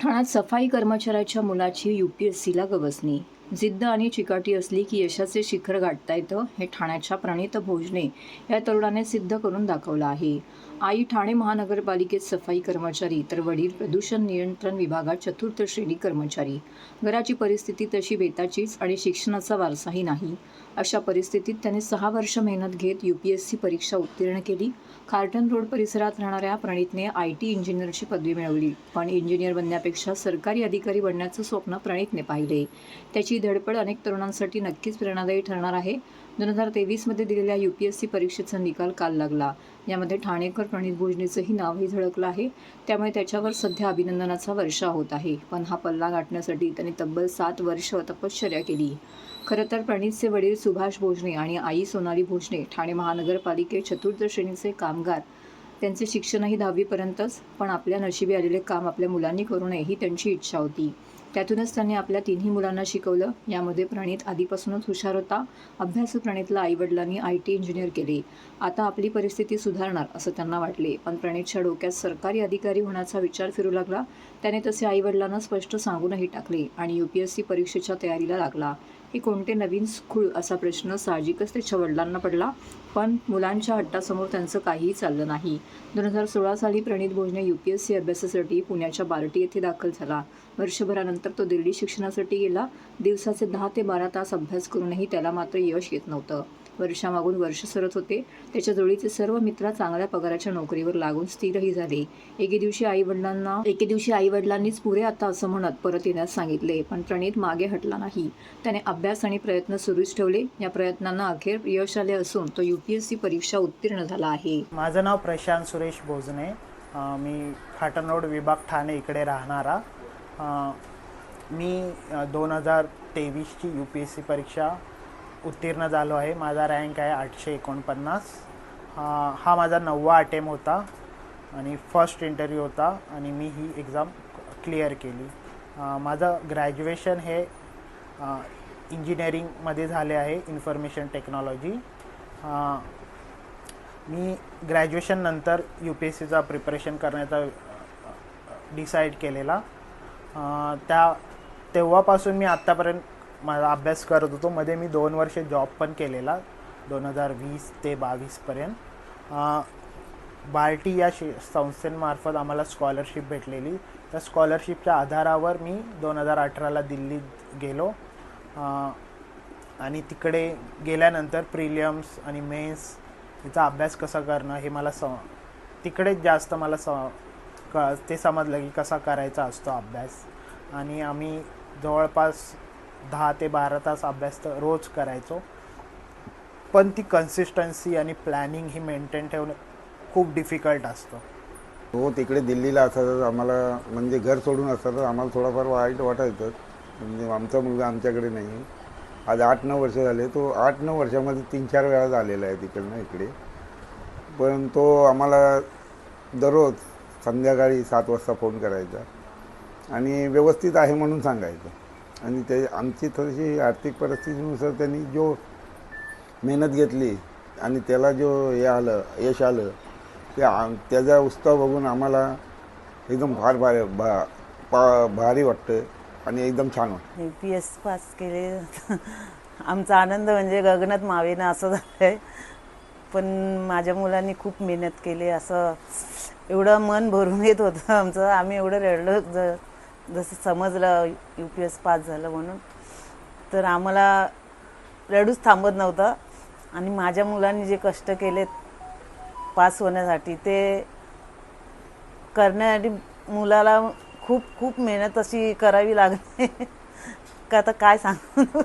ठाण्यात सफाई कर्मचाऱ्याच्या मुलाची UPSCला गवसणी. जिद्द आणि चिकाटी असली की यशाचे शिखर गाठता येतं, हे ठाण्याच्या प्रणित भोजने या तरुणाने सिद्ध करून दाखवलं आहे. आई ठाणे महानगरपालिकेत सफाई कर्मचारी तर वडील प्रदूषण नियंत्रण विभागात चतुर्थ श्रेणी कर्मचारी. घराची परिस्थिती तशी बेताचीच आणि शिक्षणाचा वारसाही नाही. अशा परिस्थितीत त्याने 6 वर्ष मेहनत घेत UPSC परीक्षा उत्तीर्ण केली. कार्टन रोड परिसरात राहणाऱ्या प्रणितने IT इंजिनियरची पदवी मिळवली. पण इंजिनियर बनण्यापेक्षा सरकारी अधिकारी बनण्याचं स्वप्न प्रणितने पाहिले. त्याची धडपड अनेक तरुणांसाठी नक्कीच प्रेरणादायी ठरणार आहे. 2023मध्ये दिलेल्या UPSC परीक्षेचा निकाल काल लागला. यामध्ये ठाणेकर प्रणित भोजनेचंही नावही झळकलं आहे. त्यामुळे त्याच्यावर सध्या अभिनंदनाचा वर्षा होत आहे. पण हा पल्ला गाठण्यासाठी त्याने तब्बल 7 वर्ष तपश्चर्या केली. खरं तर प्रणितचे वडील सुभाष भोजने आणि आई सोनाली भोजने ठाणे महानगरपालिकेत चतुर्थ श्रेणीचे कामगार. त्यांचे शिक्षणही 10वीपर्यंतच, पण आपल्या नशिबी आलेले काम आपल्या मुलांनी करू नये ही त्यांची इच्छा होती. त्यातूनच त्यांनी आपल्या 3ही मुलांना शिकवलं. यामध्ये प्रणित आधीपासूनच हुशार होता. अभ्यासू प्रणितला आईवडिलांनी IT इंजिनियर केले. आता आपली परिस्थिती सुधारणार असं त्यांना वाटले. पण प्रणितच्या डोक्यात सरकारी अधिकारी होण्याचा विचार फिरू लागला. त्याने तसे आईवडिलांना स्पष्ट सांगूनही टाकले आणि UPSC परीक्षेच्या तयारीला लागला. हे कोणते नवीन खूळ असा प्रश्न साहजिकच त्याच्या वडिलांना पडला. पण मुलांच्या हट्टासमोर त्यांचं काहीही चाललं नाही. 2016 साली प्रणित भोजने UPSC अभ्यासासाठी पुण्याच्या बार्टी येथे दाखल झाला. वर्षभरानंतर तो दिल्ली शिक्षणासाठी गेला. दिवसाचे 10 ते 12 तास अभ्यास करूनही त्याला मात्र यश येत नव्हतं. वर्षामागून वर्ष सरत होते. त्याच्या जोडीचे सर्व मित्र चांगल्या पगाराच्या नोकरीवर लागून स्थिरही झाले. एके दिवशी आईवडिलांनीच पुरे आता असं म्हणत परत येण्यास सांगितले. पण प्रणित मागे हटला नाही. त्याने अभ्यास आणि प्रयत्न सुरूच ठेवले. या प्रयत्नांना अखेर यश आले असून तो UPSC परीक्षा उत्तीर्ण झाला आहे. माझं नाव प्रशांत सुरेश भोजने. मी कार्टन रोड विभाग ठाणे इकडे राहणारा. मी 2023ची UPSC परीक्षा उत्तीर्ण झालो आहे. माझा रँक आहे 849. हा माझा 9वा अटेम्प्ट होता आणि फर्स्ट इंटरव्ह्यू होता आणि मी ही एक्झाम क्लिअर केली. माझं ग्रॅज्युएशन हे इंजिनिअरिंगमध्ये झाले आहे, इन्फॉर्मेशन टेक्नॉलॉजी. मी ग्रॅज्युएशननंतर UPSCचा प्रिपरेशन करण्याचा डिसाईड केलेला. तेव्हापासून मी आत्तापर्यंत माझा अभ्यास करत होतो. मध्ये मी 2 वर्ष जॉब पण केलेला 2020 ते 22पर्यंत. बार्टी या संस्थेमार्फत आम्हाला स्कॉलरशिप भेटलेली. त्या स्कॉलरशिपच्या आधारावर मी 2018ला दिल्लीत गेलो आणि तिकडे गेल्यानंतर प्रिलियम्स आणि मेन्स याचा अभ्यास कसा करणं हे मला तिकडेच जास्त मला ते समजलं की कसा करायचा असतो अभ्यास. आणि आम्ही जवळपास 10 ते 12 तास अभ्यास तर रोज करायचो. पण ती कन्सिस्टन्सी आणि प्लॅनिंग ही मेंटेन ठेवणं खूप डिफिकल्ट असतं. हो, तिकडे दिल्लीला असं आम्हाला म्हणजे घर सोडून असतं तर आम्हाला थोडंफार वाईट वाटायचं. म्हणजे आमचा मुलगा आमच्याकडे नाही. आज 8-9 वर्ष झाले. तो 8-9 वर्षामध्ये 3-4 वेळा झालेला आहे तिकडनं इकडे. पण तो आम्हाला दररोज संध्याकाळी 7 वाजता फोन करायचा आणि व्यवस्थित आहे म्हणून सांगायचं. आणि ते आमची थोडीशी आर्थिक परिस्थितीनुसार त्यांनी जो मेहनत घेतली आणि त्याला जो यश आलं ते त्याचा उत्साह बघून आम्हाला एकदम फार भारी वाटतं आणि एकदम छान वाटतं. UPSC पास केले आमचा आनंद म्हणजे गगनात मावेना असं झालं आहे. पण माझ्या मुलांनी खूप मेहनत केली. असं एवढं मन भरून येत होतं आमचं. आम्ही एवढं रडलो जसं समजलं UPSC पास झालं म्हणून. तर आम्हाला रडूच थांबत नव्हतं. आणि माझ्या मुलांनी जे कष्ट केलेत पास होण्यासाठी ते करण्यासाठी मुलाला खूप खूप मेहनत अशी करावी लागते का आता काय सांगू.